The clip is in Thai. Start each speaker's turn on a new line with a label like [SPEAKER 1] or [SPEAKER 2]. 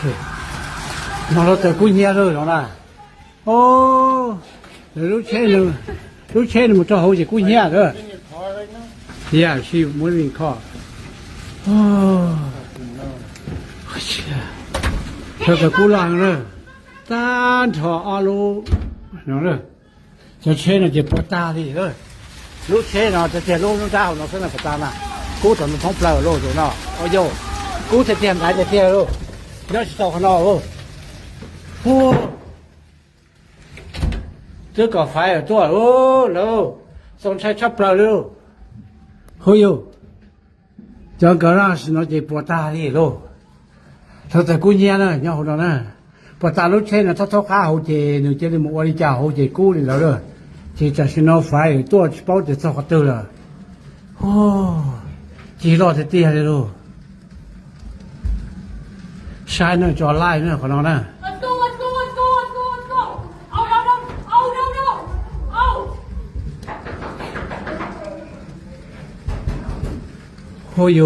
[SPEAKER 1] 切，那老在过年了，懂啦？哦，路钱你们正好就过年了，也是没人看。哦，我去，这个古浪了，单朝阿路，懂了？这钱呢就不大的了，路钱呢这路大，我说那不大嘛，古怎么从不来路走呢？哎呦，古这点来这点路，要是到看到哦，哦。这个phảiตัวโอ้แล้วสงสัยชับเปล่าเลยเฮ้ยจังก็ร่างสินจะปวดตาดิโลถ้าแต่กูเนี่ยนะเนี่ยหัวนะปวดตาลุกเช่นนะถ้าท้องข้าหัวเจนึกจะได้หมดวันจ่าหัวเจกู้นี่แล้วเลยที่จะสินเอาไฟตัวเป้าจะสกัดตัวเลยโอ้จีรอดจะตีอะไรลูใช่เนี่ยจอไล่เนี่ยของเรานะโอ้ย